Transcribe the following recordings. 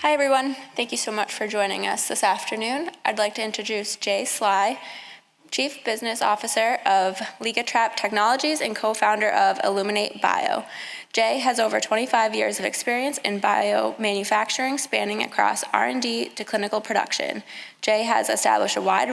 Hi everyone, thank you so much for joining us this afternoon. I'd like to introduce Jay Sly, Chief Business Officer of Ligatrap Technologies and co-founder of Illuminate Bio. Jay has over 25 years of experience in biomanufacturing, spanning across R&D to clinical production. Jay has established a wide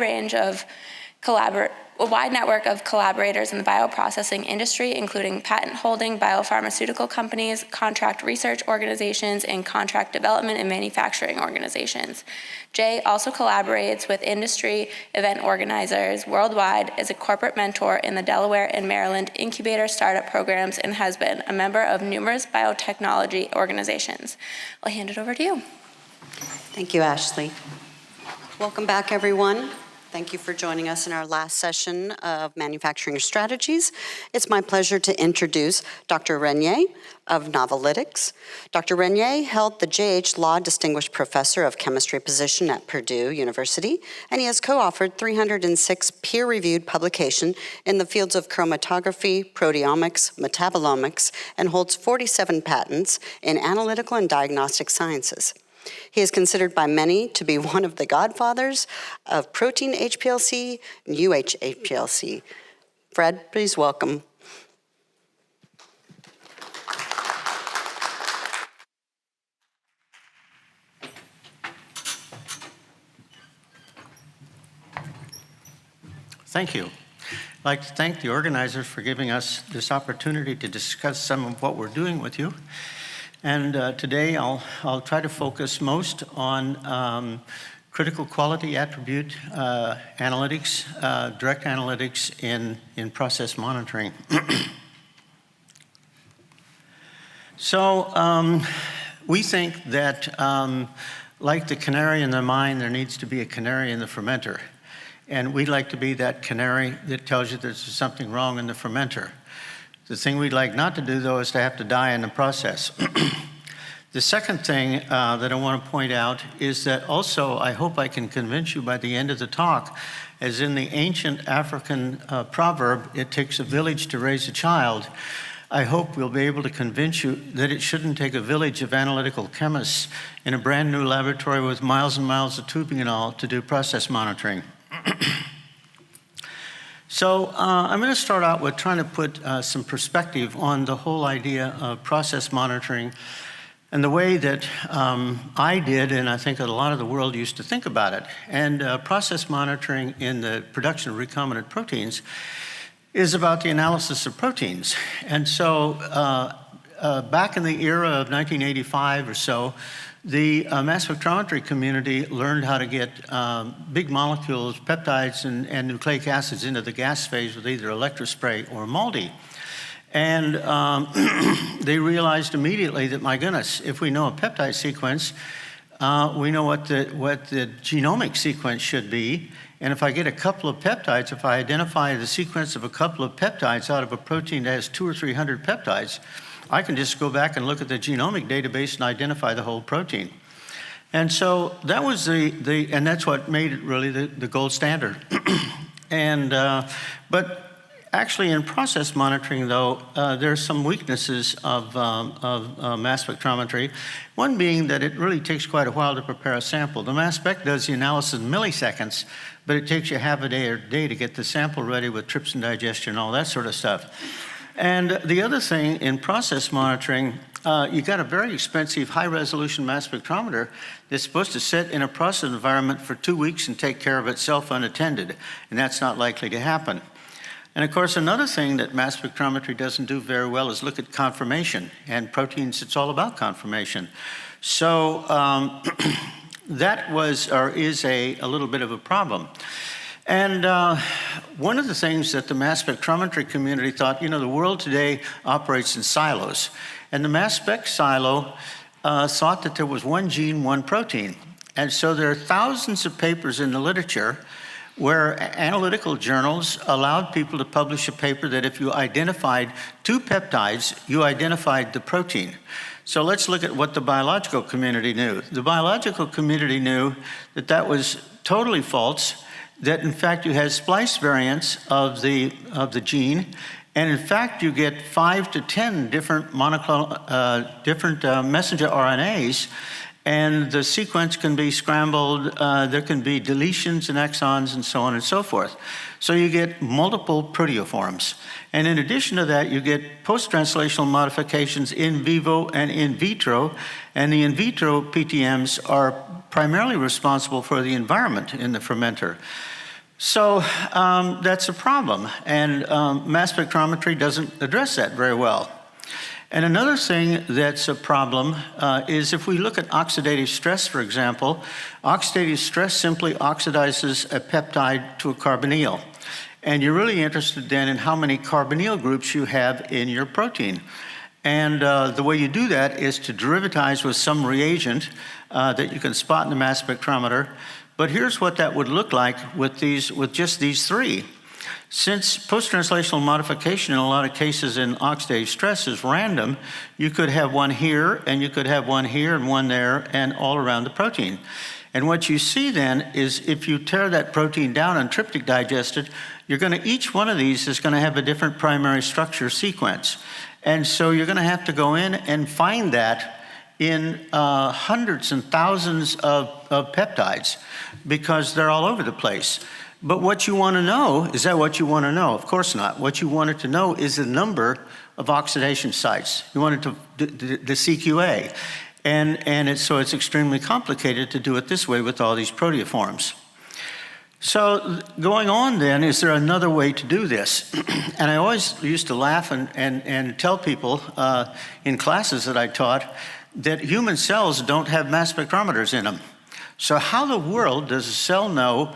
network of collaborators in the bioprocessing industry, including patent-holding biopharmaceutical companies, contract research organizations, and contract development and manufacturing organizations. Jay also collaborates with industry event organizers worldwide as a corporate mentor in the Delaware and Maryland incubator startup programs and has been a member of numerous biotechnology organizations. I'll hand it over to you. Thank you, Ashley. Welcome back, everyone. Thank you for joining us in our last session of Manufacturing Strategies. It's my pleasure to introduce Dr. Regnier of Novilytic. Dr. Regnier held the J.H. Law Distinguished Professor of Chemistry position at Purdue University, and he has co-authored 306 peer-reviewed publications in the fields of chromatography, proteomics, metabolomics, and holds 47 patents in analytical and diagnostic sciences. He is considered by many to be one of the godfathers of protein HPLC and UHPLC. Fred, please welcome. Thank you. I'd like to thank the organizers for giving us this opportunity to discuss some of what we're doing with you. And today I'll try to focus most on critical quality attribute analytics, direct analytics in process monitoring. So we think that like the canary in the mine, there needs to be a canary in the fermenter. And we'd like to be that canary that tells you there's something wrong in the fermenter. The thing we'd like not to do, though, is to have to die in the process. The second thing that I want to point out is that also I hope I can convince you by the end of the talk, as in the ancient African proverb, it takes a village to raise a child. I hope we'll be able to convince you that it shouldn't take a village of analytical chemists in a brand new laboratory with miles and miles of tubing and all to do process monitoring. So I'm going to start out with trying to put some perspective on the whole idea of process monitoring and the way that I did, and I think that a lot of the world used to think about it. And process monitoring in the production of recombinant proteins is about the analysis of proteins. And so back in the era of 1985 or so, the mass spectrometry community learned how to get big molecules, peptides, and nucleic acids into the gas phase with either electrospray or MALDI. And they realized immediately that, my goodness, if we know a peptide sequence, we know what the genomic sequence should be. And if I get a couple of peptides, if I identify the sequence of a couple of peptides out of a protein that has 200 or 300 peptides, I can just go back and look at the genomic database and identify the whole protein. And so that was and that's what made it really the gold standard. And, but actually in process monitoring though, there are some weaknesses of mass spectrometry. One being that it really takes quite a while to prepare a sample. The mass spec does the analysis in milliseconds, but it takes you half a day or a day to get the sample ready with trypsin digestion and all that sort of stuff. And the other thing in process monitoring, you got a very expensive high-resolution mass spectrometer that's supposed to sit in a process environment for 2 weeks and take care of itself unattended, and that's not likely to happen. And of course, another thing that mass spectrometry doesn't do very well is look at conformation, and proteins, it's all about conformation. So that was, or is a little bit of a problem. And one of the things that the mass spectrometry community thought, you know, the world today operates in silos. And the mass spec silo thought that there was one gene, one protein. And so there are thousands of papers in the literature where analytical journals allowed people to publish a paper that if you identified 2 peptides, you identified the protein. So let's look at what the biological community knew. The biological community knew that that was totally false, that in fact you had splice variants of the gene, and in fact you get 5 to 10 different messenger RNAs, and the sequence can be scrambled. There can be deletions and exons and so on and so forth. So you get multiple proteoforms. And in addition to that, you get post-translational modifications in vivo and in vitro. And the in vitro PTMs are primarily responsible for the environment in the fermenter. So that's a problem. And mass spectrometry doesn't address that very well. And another thing that's a problem is if we look at oxidative stress, for example, oxidative stress simply oxidizes a peptide to a carbonyl. And you're really interested then in how many carbonyl groups you have in your protein. And the way you do that is to derivatize with some reagent that you can spot in the mass spectrometer. But here's what that would look like with just these three. Since post-translational modification in a lot of cases in oxidative stress is random, you could have one here, and you could have one here, and one there, and all around the protein. And what you see then is if you tear that protein down and tryptic digest it, each one of these is gonna have a different primary structure sequence. And so you're gonna have to go in and find that in hundreds and thousands of peptides because they're all over the place. But what you want to know, is that what you want to know? Of course not. What you wanted to know is the number of oxidation sites. You wanted the CQA. So it's extremely complicated to do it this way with all these proteoforms. So going on then, is there another way to do this? And I always used to laugh and tell people in classes that I taught that human cells don't have mass spectrometers in them. So how in the world does a cell know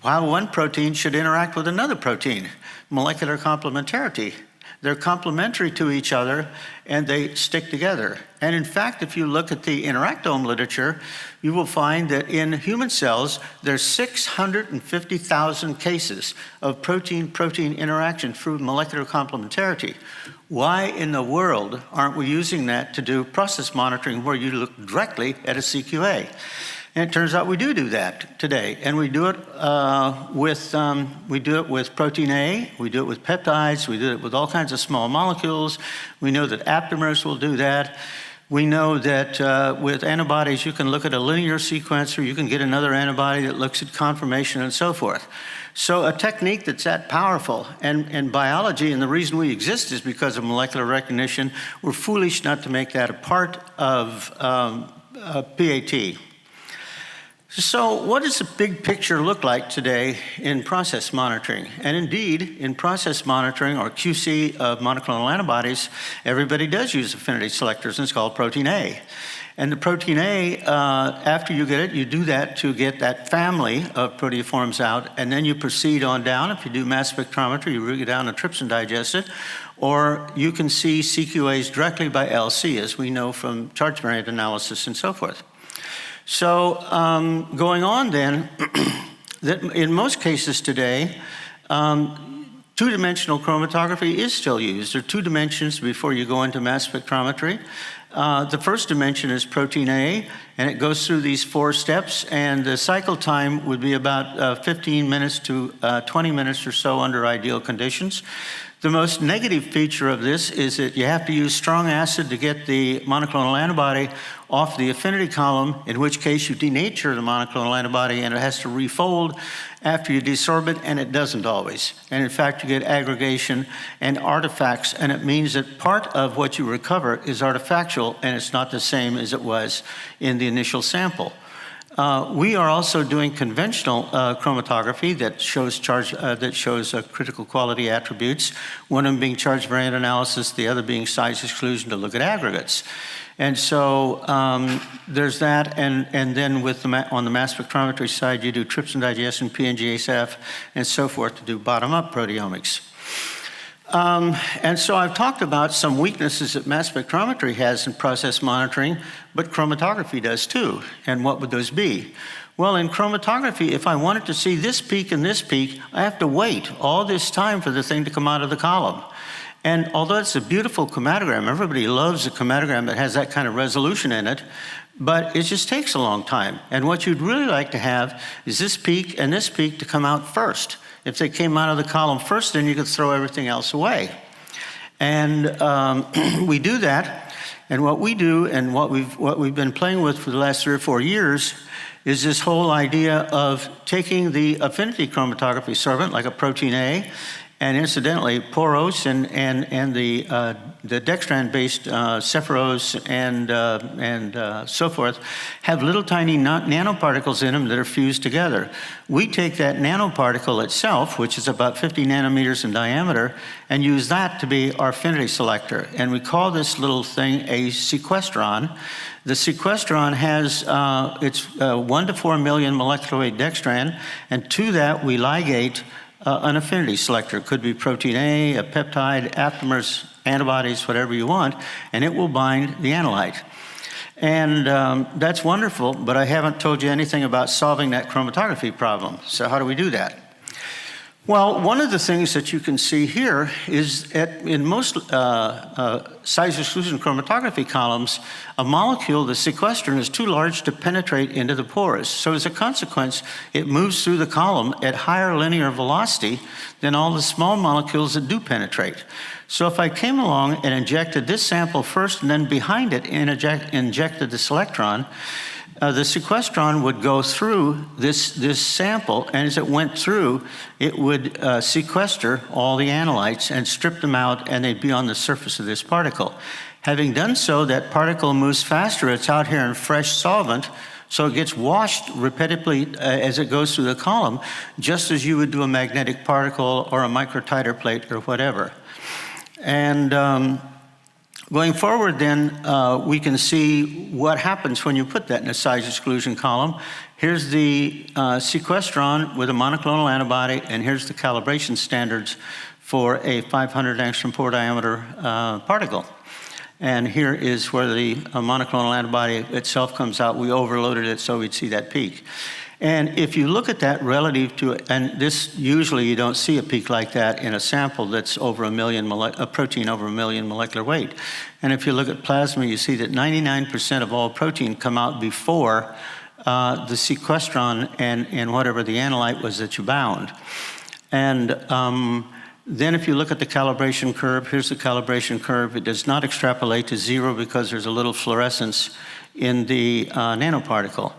how one protein should interact with another protein? Molecular complementarity. They're complementary to each other and they stick together. And in fact, if you look at the interactome literature, you will find that in human cells, there's 650,000 cases of protein-protein interaction through molecular complementarity. Why in the world aren't we using that to do process monitoring where you look directly at a CQA? And it turns out we do that today, and we do it with protein A, we do it with peptides, we do it with all kinds of small molecules. We know that aptamers will do that. We know that with antibodies, you can look at a linear sequence, or you can get another antibody that looks at conformation and so forth. So a technique that's that powerful, and biology, and the reason we exist is because of molecular recognition. We're foolish not to make that a part of PAT. So what does the big picture look like today in process monitoring? And indeed, in process monitoring or QC of monoclonal antibodies, everybody does use affinity selectors, and it's called protein A. And the protein A, after you get it, you do that to get that family of proteoforms out, and then you proceed on down. If you do mass spectrometry, you root it down and trypsin digest it, or you can see CQAs directly by LC, as we know from charge variant analysis and so forth. So going on then, that in most cases today, two-dimensional chromatography is still used. There are two dimensions before you go into mass spectrometry. The first dimension is protein A, and it goes through these 4 steps, and the cycle time would be about 15 minutes to 20 minutes or so under ideal conditions. The most negative feature of this is that you have to use strong acid to get the monoclonal antibody off the affinity column, in which case you denature the monoclonal antibody and it has to refold after you desorb it, and it doesn't always. And in fact, you get aggregation and artifacts, and it means that part of what you recover is artifactual, and it's not the same as it was in the initial sample. We are also doing conventional chromatography that shows critical quality attributes, one of them being charge variant analysis, the other being size exclusion to look at aggregates. And so there's that, and then on the mass spectrometry side, you do trypsin digestion, PNGSF, and so forth to do bottom-up proteomics. And so I've talked about some weaknesses that mass spectrometry has in process monitoring, but chromatography does too. And what would those be? Well, in chromatography, if I wanted to see this peak and this peak, I have to wait all this time for the thing to come out of the column. And although it's a beautiful chromatogram, everybody loves a chromatogram that has that kind of resolution in it, but it just takes a long time. And what you'd really like to have is this peak and this peak to come out first. If they came out of the column first, then you could throw everything else away. And we do that. And what we do and what we've been playing with for the last 3 or 4 years is this whole idea of taking the affinity chromatography sorbent, like a protein A, and incidentally, porose and the dextran-based cephorose and so forth have little tiny nanoparticles in them that are fused together. We take that nanoparticle itself, which is about 50 nanometers in diameter, and use that to be our affinity selector. And we call this little thing a sequestron. The sequestron has it's 1 to 4 million molecular weight dextran, and to that we ligate an affinity selector. It could be protein A, a peptide, aptamers, antibodies, whatever you want, and it will bind the analyte. And that's wonderful, but I haven't told you anything about solving that chromatography problem. So how do we do that? Well, one of the things that you can see here is in most size exclusion chromatography columns, a molecule, the sequestrin, is too large to penetrate into the pores. So as a consequence, it moves through the column at higher linear velocity than all the small molecules that do penetrate. So if I came along and injected this sample first and then behind it injected the selectron, the sequestron would go through this sample, and as it went through, it would sequester all the analytes and strip them out, and they'd be on the surface of this particle. Having done so, that particle moves faster. It's out here in fresh solvent, so it gets washed repetitively as it goes through the column, just as you would do a magnetic particle or a microtiter plate or whatever. And going forward then, we can see what happens when you put that in a size exclusion column. Here's the sequestron with a monoclonal antibody, and here's the calibration standards for a 500 angstrom pore diameter particle. And here is where the monoclonal antibody itself comes out. We overloaded it so we'd see that peak. And if you look at that relative to, and this usually you don't see a peak like that in a sample that's over a protein over 1 million molecular weight. And if you look at plasma, you see that 99% of all protein come out before the sequestron and whatever the analyte was that you bound. And then if you look at the calibration curve, here's the calibration curve. It does not extrapolate to 0 because there's a little fluorescence in the nanoparticle.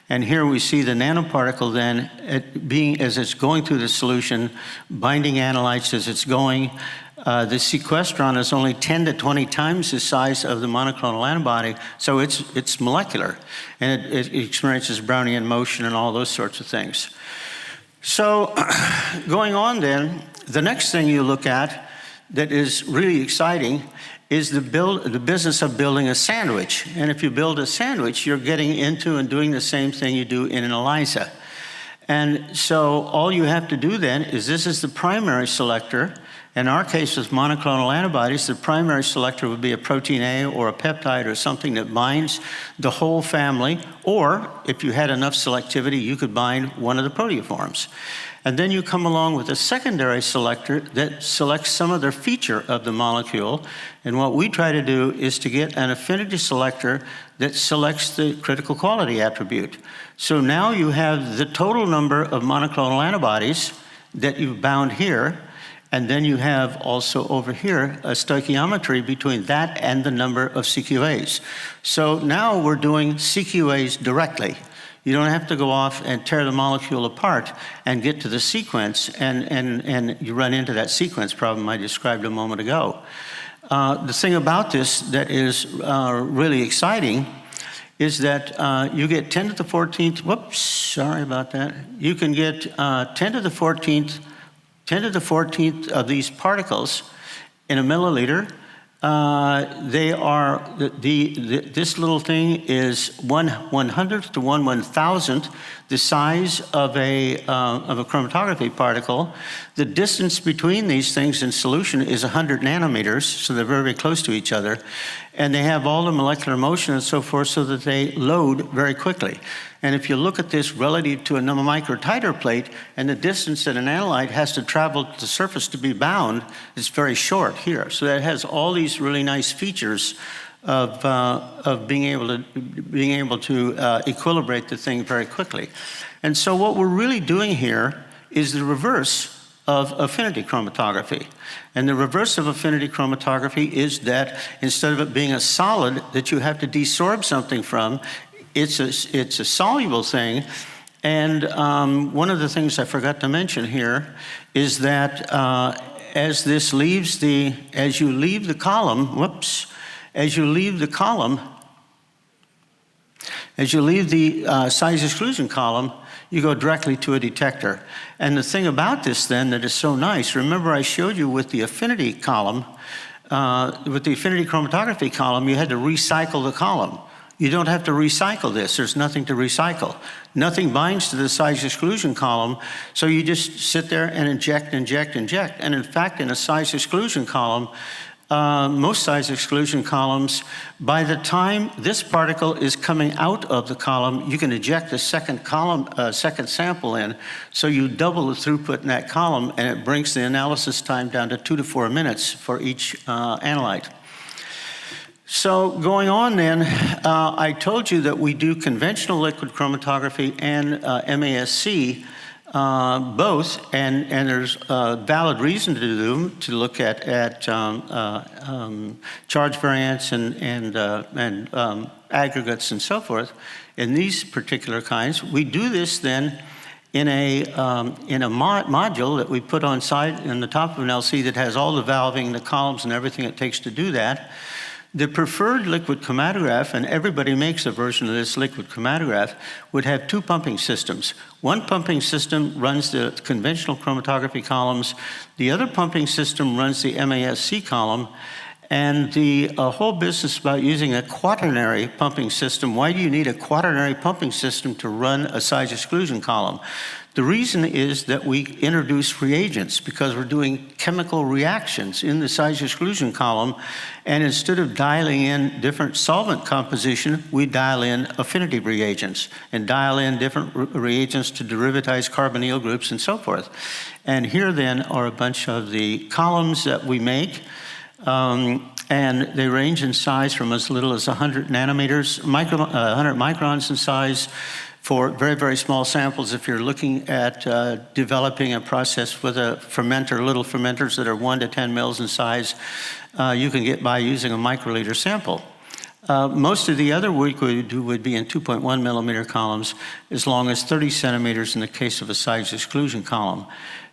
And here we see the nanoparticle then as it's going through the solution, binding analytes as it's going. The sequestron is only 10 to 20 times the size of the monoclonal antibody, so it's molecular. And it experiences Brownian motion and all those sorts of things. So going on then, the next thing you look at that is really exciting is the business of building a sandwich. And if you build a sandwich, you're getting into and doing the same thing you do in an ELISA. And so all you have to do then is this is the primary selector. In our case with monoclonal antibodies, the primary selector would be a protein A or a peptide or something that binds the whole family, or if you had enough selectivity, you could bind one of the proteoforms. And then you come along with a secondary selector that selects some other feature of the molecule. And what we try to do is to get an affinity selector that selects the critical quality attribute. So now you have the total number of monoclonal antibodies that you've bound here, and then you have also over here a stoichiometry between that and the number of CQAs. So now we're doing CQAs directly. You don't have to go off and tear the molecule apart and get to the sequence, and you run into that sequence problem I described a moment ago. The thing about this that is really exciting is that you get 10 to the 14th, whoops, sorry about that. You can get 10 to the 14th of these particles in a milliliter. They are, this little thing is 1/100th to 1/1000th the size of a chromatography particle. The distance between these things in solution is 100 nanometers, so they're very, very close to each other. And they have all the molecular motion and so forth so that they load very quickly. And if you look at this relative to a microtiter plate and the distance that an analyte has to travel to the surface to be bound, it's very short here. So that has all these really nice features of being able to equilibrate the thing very quickly. And so what we're really doing here is the reverse of affinity chromatography. And the reverse of affinity chromatography is that instead of it being a solid that you have to desorb something from, it's a soluble thing. And one of the things I forgot to mention here is that as you leave the column, as you leave the size exclusion column, you go directly to a detector. And the thing about this then that is so nice, remember I showed you with the affinity column, with the affinity chromatography column, you had to recycle the column. You don't have to recycle this. There's nothing to recycle. Nothing binds to the size exclusion column, so you just sit there and inject, inject, inject. And in fact, in a size exclusion column, most size exclusion columns, by the time this particle is coming out of the column, you can eject a second sample in, so you double the throughput in that column, and it brings the analysis time down to 2 to 4 minutes for each analyte. So going on then, I told you that we do conventional liquid chromatography and MASC, both, and there's a valid reason to do them, to look at charge variants and aggregates and so forth. In these particular kinds, we do this then in a module that we put on site in the top of an LC that has all the valving, the columns, and everything it takes to do that. The preferred liquid chromatograph, and everybody makes a version of this liquid chromatograph, would have 2 pumping systems. One pumping system runs the conventional chromatography columns. The other pumping system runs the MASC column. And the whole business about using a quaternary pumping system, why do you need a quaternary pumping system to run a size exclusion column? The reason is that we introduce reagents because we're doing chemical reactions in the size exclusion column, and instead of dialing in different solvent composition, we dial in affinity reagents and dial in different reagents to derivatize carbonyl groups and so forth. And here then are a bunch of the columns that we make, and they range in size from as little as 100 nanometers, 100 microns in size, for very, very small samples. If you're looking at developing a process with a fermenter, little fermenters that are 1 to 10 mils in size, you can get by using a microliter sample. Most of the other work we do would be in 2.1 millimeter columns, as long as 30 centimeters in the case of a size exclusion column.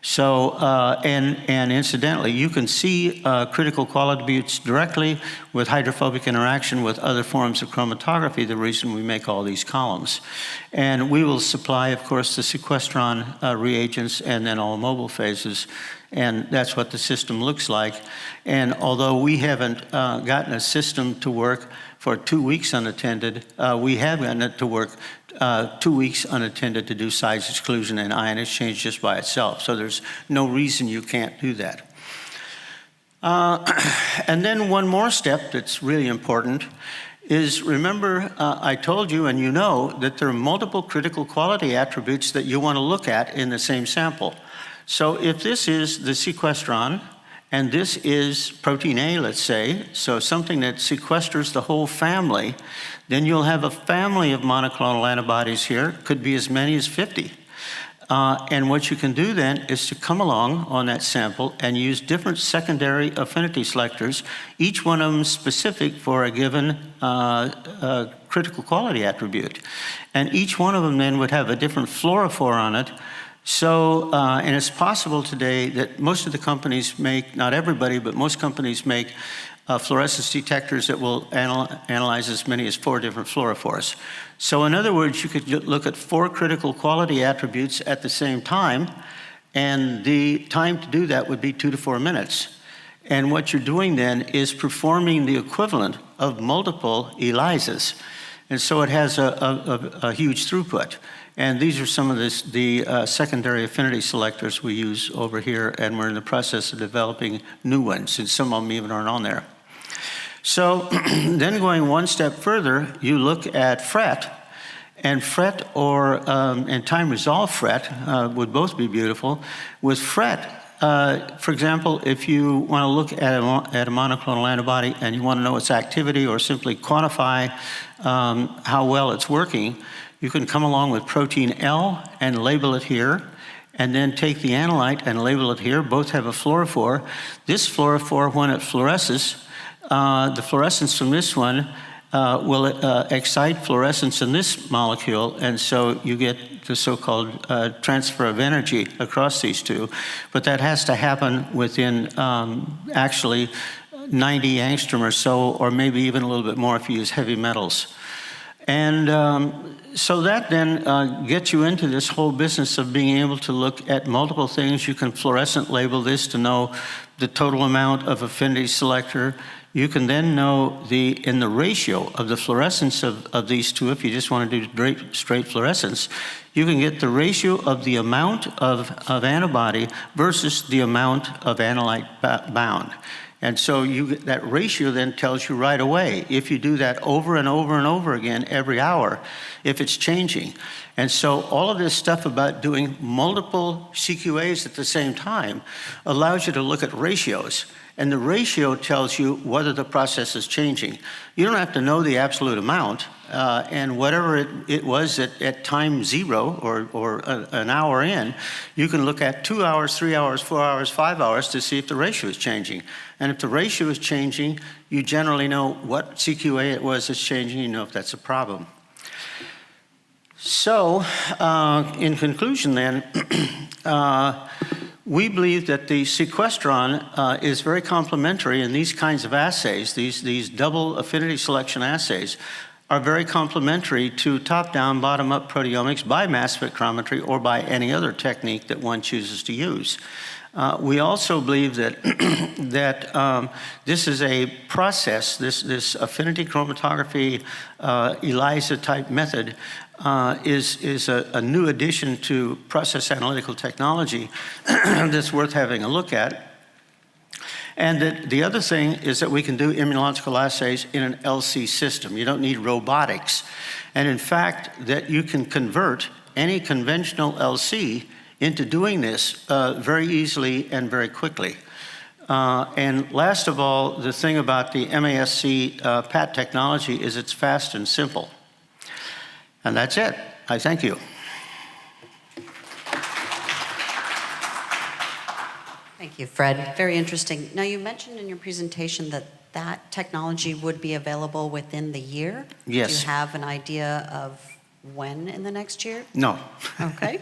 So, and incidentally, you can see critical quality attributes directly with hydrophobic interaction with other forms of chromatography, the reason we make all these columns. And we will supply, of course, the sequestron reagents and then all mobile phases. And that's what the system looks like. And although we haven't gotten a system to work for 2 weeks unattended, we have gotten it to work 2 weeks unattended to do size exclusion and ion exchange just by itself. So there's no reason you can't do that. And then one more step that's really important is, remember, I told you, and you know, that there are multiple critical quality attributes that you want to look at in the same sample. So if this is the sequestron, and this is protein A, let's say, so something that sequesters the whole family, then you'll have a family of monoclonal antibodies here, could be as many as 50. And what you can do then is to come along on that sample and use different secondary affinity selectors, each one of them specific for a given critical quality attribute. And each one of them then would have a different fluorophore on it. So, and it's possible today that most of the companies make, not everybody, but most companies make fluorescence detectors that will analyze as many as 4 different fluorophores. So in other words, you could look at 4 critical quality attributes at the same time, and the time to do that would be 2 to 4 minutes. And what you're doing then is performing the equivalent of multiple ELISAs. And so it has a huge throughput. And these are some of the secondary affinity selectors we use over here, and we're in the process of developing new ones, and some of them even aren't on there. So then going one step further, you look at FRET, and FRET or and time resolved FRET would both be beautiful. With FRET, for example, if you want to look at a monoclonal antibody and you want to know its activity or simply quantify how well it's working, you can come along with protein L and label it here. and then take the analyte and label it here. Both have a fluorophore. This fluorophore, when it fluoresces, the fluorescence from this one will excite fluorescence in this molecule, and so you get the so-called transfer of energy across these two. But that has to happen within actually 90 angstrom or so, or maybe even a little bit more if you use heavy metals. And so that then gets you into this whole business of being able to look at multiple things. You can fluorescent label this to know the total amount of affinity selector. You can then know in the ratio of the fluorescence of these two. If you just want to do straight fluorescence, you can get the ratio of the amount of antibody versus the amount of analyte bound. And so that ratio then tells you right away, if you do that over and over and over again every hour, if it's changing. And so all of this stuff about doing multiple CQAs at the same time allows you to look at ratios. And the ratio tells you whether the process is changing. You don't have to know the absolute amount, and whatever it was at time 0 or an hour in, you can look at 2 hours, 3 hours, 4 hours, 5 hours to see if the ratio is changing. And if the ratio is changing, you generally know what CQA it was that's changing, you know if that's a problem. So, in conclusion then, we believe that the sequestron is very complementary in these kinds of assays. These double affinity selection assays are very complementary to top-down, bottom-up proteomics by mass spectrometry or by any other technique that one chooses to use. We also believe that this is a process, this affinity chromatography ELISA-type method is a new addition to process analytical technology that's worth having a look at. And that the other thing is that we can do immunological assays in an LC system. You don't need robotics. And in fact, that you can convert any conventional LC into doing this very easily and very quickly. And last of all, the thing about the MASC PAT technology is it's fast and simple. And that's it. I thank you. Thank you, Fred. Very interesting. Now, you mentioned in your presentation that that technology would be available within the year. Yes. Do you have an idea of when in the next year? No. Okay.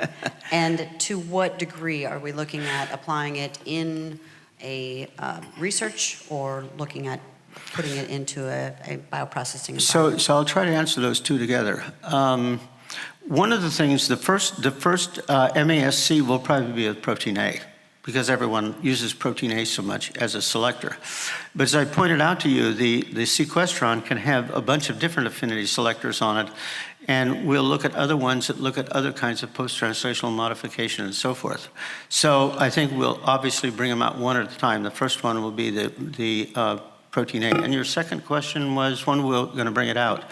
And to what degree are we looking at applying it in a research or looking at putting it into a bioprocessing environment? So I'll try to answer those two together. One of the things, the first MASC will probably be with protein A, because everyone uses protein A so much as a selector. But as I pointed out to you, the sequestron can have a bunch of different affinity selectors on it, and we'll look at other ones that look at other kinds of post-translational modification and so forth. So I think we'll obviously bring them out one at a time. The first one will be the protein A. And your second question was when we're going to bring it out.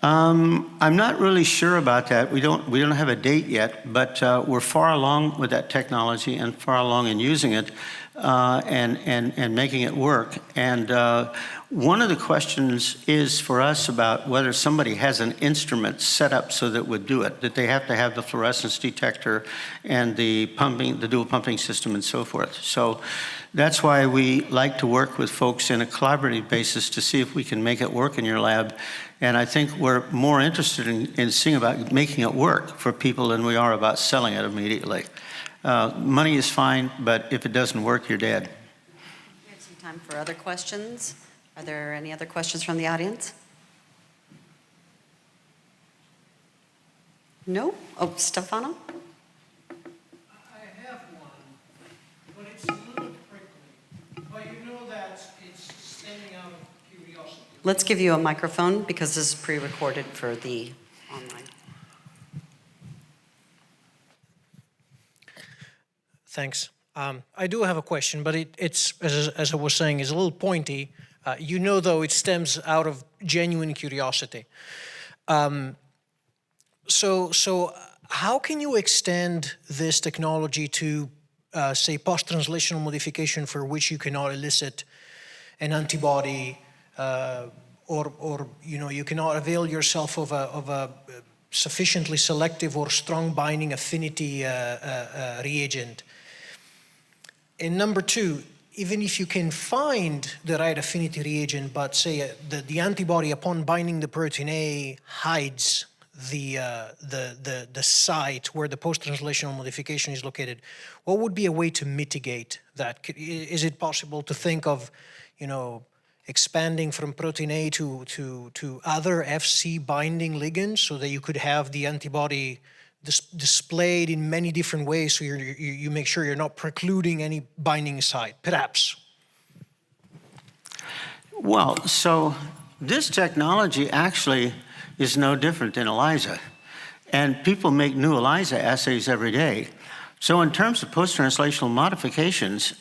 I'm not really sure about that. We don't have a date yet, but we're far along with that technology and far along in using it and making it work. And one of the questions is for us about whether somebody has an instrument set up so that would do it, that they have to have the fluorescence detector and the dual pumping system and so forth. So that's why we like to work with folks in a collaborative basis to see if we can make it work in your lab. And I think we're more interested in seeing about making it work for people than we are about selling it immediately. Money is fine, but if it doesn't work, you're dead. We have some time for other questions. Are there any other questions from the audience? No? Oh, Stefano? I have one, but it's a little prickly. But you know that it's stemming out of curiosity. Let's give you a microphone because this is pre-recorded for the online. Thanks. I do have a question, but it's as I was saying, is a little pointy. You know, though, it stems out of genuine curiosity. So how can you extend this technology to, say, post-translational modification for which you cannot elicit an antibody, or you know, you cannot avail yourself of a sufficiently selective or strong binding affinity reagent. And number two, even if you can find the right affinity reagent, but say the antibody upon binding the protein A hides the site where the post-translational modification is located, what would be a way to mitigate that? Is it possible to think of, expanding from protein A to other FC binding ligands so that you could have the antibody displayed in many different ways, so you make sure you're not precluding any binding site, perhaps? Well, so this technology actually is no different than ELISA. And people make new ELISA assays every day. So in terms of post-translational modifications,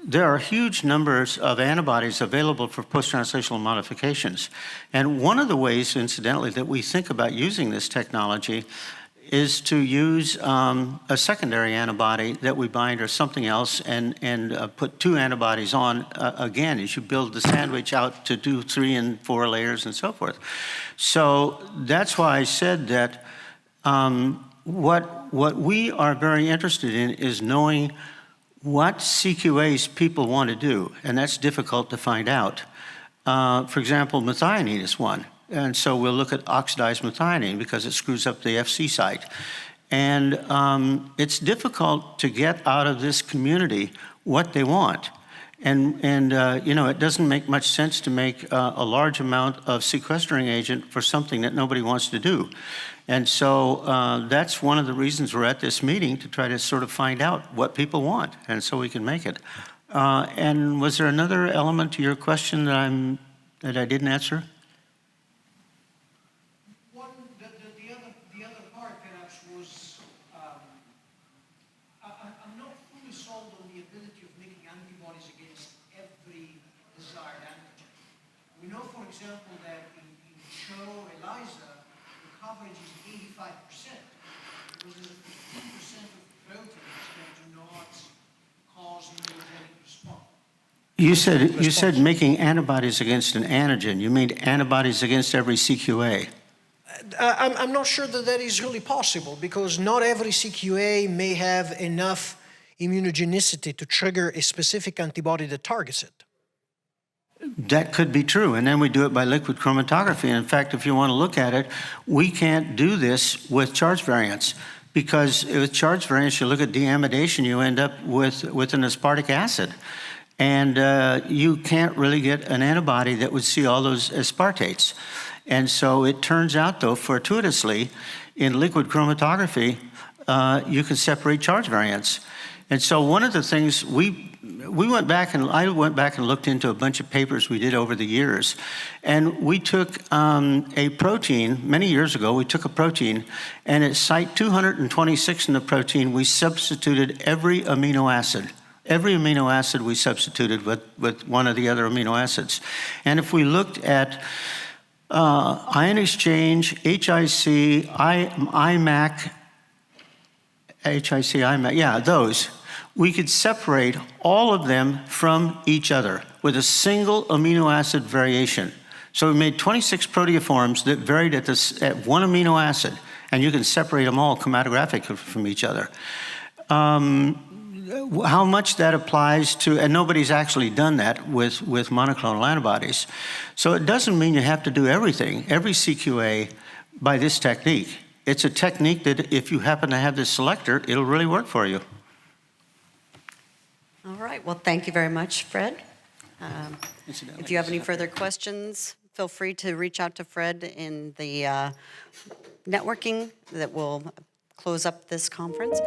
there are huge numbers of antibodies available for post-translational modifications. And one of the ways, incidentally, that we think about using this technology is to use a secondary antibody that we bind or something else and put two antibodies on again as you build the sandwich out to do 3 and 4 layers and so forth. So that's why I said that what we are very interested in is knowing what CQAs people want to do, and that's difficult to find out. For example, methionine is one. And so we'll look at oxidized methionine because it screws up the FC site. And it's difficult to get out of this community what they want. And it doesn't make much sense to make a large amount of sequestering agent for something that nobody wants to do. And so that's one of the reasons we're at this meeting, to try to sort of find out what people want, and so we can make it. And was there another element to your question that I didn't answer? The other part perhaps was, I'm not fully sold on the ability of making antibodies against every desired antigen. We know, for example, that in CHO ELISA, the coverage is 85%, because there's 15% of proteins that do not cause immunogenic response. You said making antibodies against an antigen. You mean antibodies against every CQA? I'm not sure that is really possible, because not every CQA may have enough immunogenicity to trigger a specific antibody that targets it. That could be true, and then we do it by liquid chromatography. And in fact, if you want to look at it, we can't do this with charge variants, because with charge variants, you look at deamidation, you end up with an aspartic acid. And you can't really get an antibody that would see all those aspartates. And so it turns out, though, fortuitously, in liquid chromatography, you can separate charge variants. And so one of the things I went back and looked into a bunch of papers we did over the years. And we took a protein, many years ago, we took a protein, and at site 226 in the protein, we substituted every amino acid. Every amino acid we substituted with one of the other amino acids. And if we looked at ion exchange, HIC, IMAC, yeah, those, we could separate all of them from each other with a single amino acid variation. So we made 26 proteoforms that varied at one amino acid, and you can separate them all chromatographically from each other. How much that applies to, and nobody's actually done that with monoclonal antibodies. So it doesn't mean you have to do everything, every CQA, by this technique. It's a technique that if you happen to have this selector, it'll really work for you. All right, well, thank you very much, Fred. If you have any further questions, feel free to reach out to Fred in the networking that will close up this conference.